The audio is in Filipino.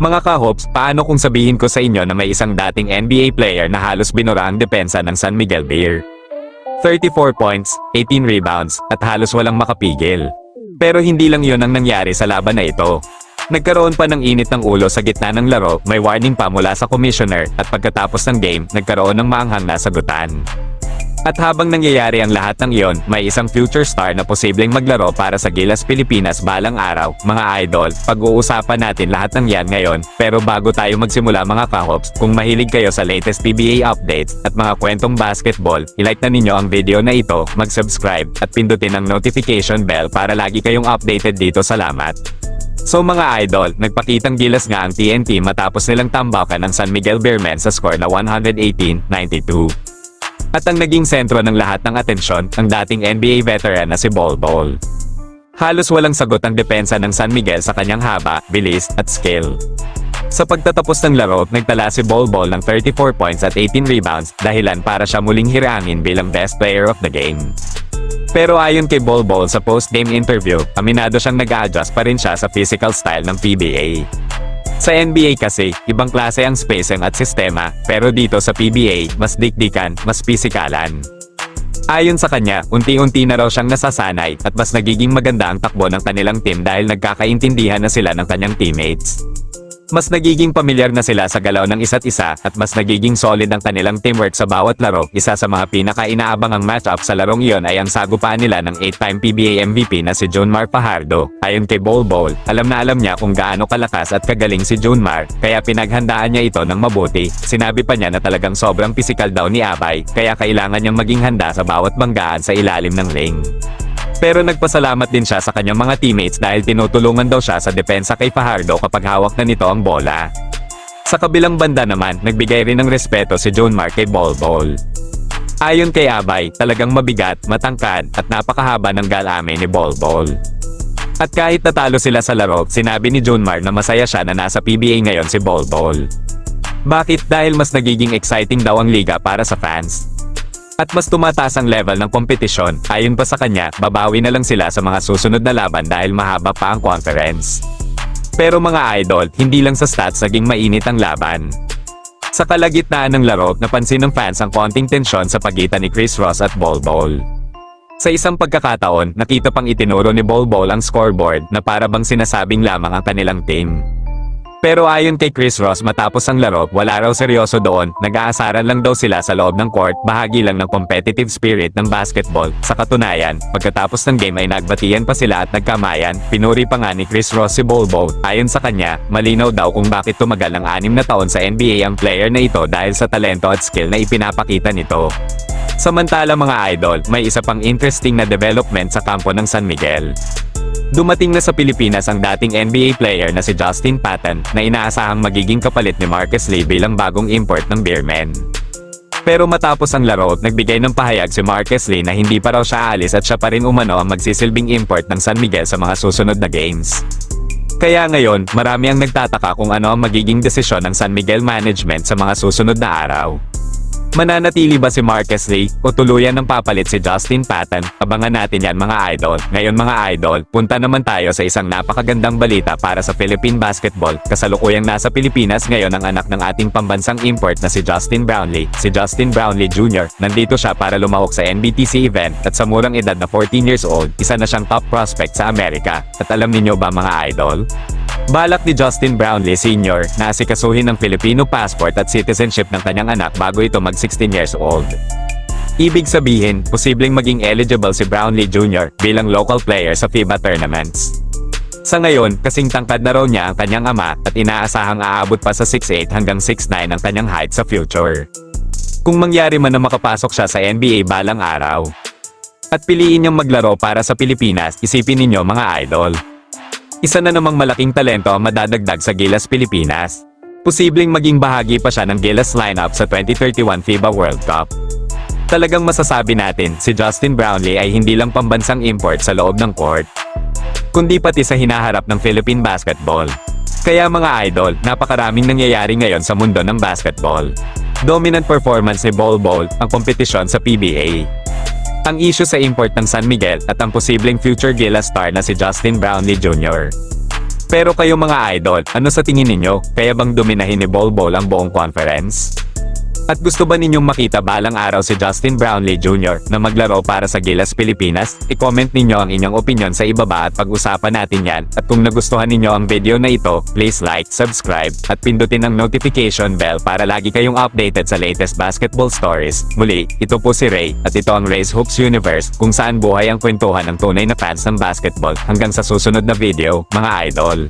Mga ka-hopes, paano kung sabihin ko sa inyo na may isang dating NBA player na halos binura ang depensa ng San Miguel Bear? 34 points, 18 rebounds, at halos walang makapigil. Pero hindi lang yon ang nangyari sa laban na ito. Nagkaroon pa ng init ng ulo sa gitna ng laro, may warning pa mula sa commissioner, at pagkatapos ng game, nagkaroon ng maanghang na sagutan. At habang nangyayari ang lahat ng iyon, may isang future star na posibleng maglaro para sa Gilas Pilipinas balang araw. Mga idol, pag-uusapan natin lahat ng yan ngayon. Pero bago tayo magsimula mga ka-hops, kung mahilig kayo sa latest PBA updates at mga kwentong basketball, ilike na ninyo ang video na ito, mag-subscribe, at pindutin ang notification bell para lagi kayong updated dito. Salamat! So mga idol, nagpakitang gilas nga ang TNT matapos nilang tambakan ng San Miguel Bearmen sa score na 118-92. At ang naging sentro ng lahat ng atensyon, ang dating NBA veteran na si Bol Bol. Halos walang sagot ang depensa ng San Miguel sa kanyang haba, bilis, at skill. Sa pagtatapos ng laro, nagtala si Bol Bol ng 34 points at 18 rebounds, dahilan para siya muling hirangin bilang best player of the game. Pero ayon kay Bol Bol sa post-game interview, aminado siyang nag-a-adjust pa rin siya sa physical style ng PBA. Sa NBA kasi, ibang klase ang spacing at sistema, pero dito sa PBA, mas dikdikan, mas pisikalan. Ayon sa kanya, unti-unti na raw siyang nasasanay at mas nagiging maganda ang takbo ng kanilang team dahil nagkakaintindihan na sila ng kanyang teammates. Mas nagiging pamilyar na sila sa galaw ng isa't isa at mas nagiging solid ang kanilang teamwork sa bawat laro. Isa sa mga pinaka-inaabangang matchup sa larong iyon ay ang sagupaan nila ng 8-time PBA MVP na si Jonmar Fajardo. Ayon kay Bol Bol, alam na alam niya kung gaano kalakas at kagaling si Jonmar, kaya pinaghandaan niya ito ng mabuti. Sinabi pa niya na talagang sobrang pisikal daw ni Abay, kaya kailangan niyang maging handa sa bawat banggaan sa ilalim ng ring. Pero nagpasalamat din siya sa kanyang mga teammates dahil tinutulungan daw siya sa depensa kay Fajardo kapag hawak na nito ang bola. Sa kabilang banda naman, nagbigay rin ng respeto si Jonmar kay Bol Bol. Ayon kay Abay, talagang mabigat, matangkad, at napakahaba ng galame ni Bol Bol. At kahit natalo sila sa laro, sinabi ni Jonmar na masaya siya na nasa PBA ngayon si Bol Bol. Bakit? Dahil mas nagiging exciting daw ang liga para sa fans. At mas tumataas ang level ng kompetisyon. Ayon pa sa kanya, babawi na lang sila sa mga susunod na laban dahil mahaba pa ang conference. Pero mga idol, hindi lang sa stats naging mainit ang laban. Sa kalagitnaan ng laro, napansin ng fans ang konting tensyon sa pagitan ni Chris Ross at Bol Bol. Sa isang pagkakataon, nakita pang itinuro ni Bol Bol ang scoreboard na para bang sinasabing lamang ang kanilang team. Pero ayon kay Chris Ross matapos ang laro, wala raw seryoso doon, nag-aasaran lang daw sila sa loob ng court, bahagi lang ng competitive spirit ng basketball. Sa katunayan, pagkatapos ng game ay nagbatian pa sila at nagkamayan, pinuri pa nga ni Chris Ross si Bol Bol. Ayon sa kanya, malinaw daw kung bakit tumagal ng 6 na taon sa NBA ang player na ito dahil sa talento at skill na ipinapakita nito. Samantala mga idol, may isa pang interesting na development sa kampo ng San Miguel. Dumating na sa Pilipinas ang dating NBA player na si Justin Patton na inaasahang magiging kapalit ni Marcus Lee bilang bagong import ng Bearmen. Pero matapos ang laro, nagbigay ng pahayag si Marcus Lee na hindi pa raw siya aalis at siya pa rin umano ang magsisilbing import ng San Miguel sa mga susunod na games. Kaya ngayon, marami ang nagtataka kung ano ang magiging desisyon ng San Miguel management sa mga susunod na araw. Mananatili ba si Marcus Lee o tuluyan ng papalit si Justin Patton? Abangan natin yan mga idol. Ngayon mga idol, punta naman tayo sa isang napakagandang balita para sa Philippine basketball. Kasalukuyang nasa Pilipinas ngayon ang anak ng ating pambansang import na si Justin Brownlee. Si Justin Brownlee Jr. Nandito siya para lumahok sa NBTC event at sa murang edad na 14 years old, isa na siyang top prospect sa Amerika. At alam niyo ba mga idol? Balak ni Justin Brownlee Sr. na asikasuhin ng Filipino passport at citizenship ng kanyang anak bago ito mag 16 years old. Ibig sabihin, posibleng maging eligible si Brownlee Jr. bilang local player sa FIBA tournaments. Sa ngayon, kasing tangkad na raw niya ang kanyang ama at inaasahang aabot pa sa 6'8 hanggang 6'9 ang kanyang height sa future. Kung mangyari man na makapasok siya sa NBA balang araw at piliin niyang maglaro para sa Pilipinas, isipin ninyo mga idol. Isa na namang malaking talento ang madadagdag sa Gilas Pilipinas. Posibleng maging bahagi pa siya ng Gilas lineup sa 2031 FIBA World Cup. Talagang masasabi natin, si Justin Brownlee ay hindi lang pambansang import sa loob ng court, kundi pati sa hinaharap ng Philippine basketball. Kaya mga idol, napakaraming nangyayari ngayon sa mundo ng basketball. Dominant performance ni Bol Bol, ang kompetisyon sa PBA. Ang issue sa import ng San Miguel at ang posibleng future Gilas star na si Justin Brownlee Jr. Pero kayo mga idol, ano sa tingin ninyo? Kaya bang dominahin ni Bol Bol ang buong conference? At gusto ba ninyong makita balang araw si Justin Brownlee Jr. na maglaro para sa Gilas Pilipinas? I-comment ninyo ang inyong opinion sa ibaba at pag-usapan natin yan. At kung nagustuhan ninyo ang video na ito, please like, subscribe, at pindutin ang notification bell para lagi kayong updated sa latest basketball stories. Muli, ito po si Ray, at ito ang Ray's Hoops Universe, kung saan buhay ang kwentuhan ng tunay na fans ng basketball. Hanggang sa susunod na video, mga idol.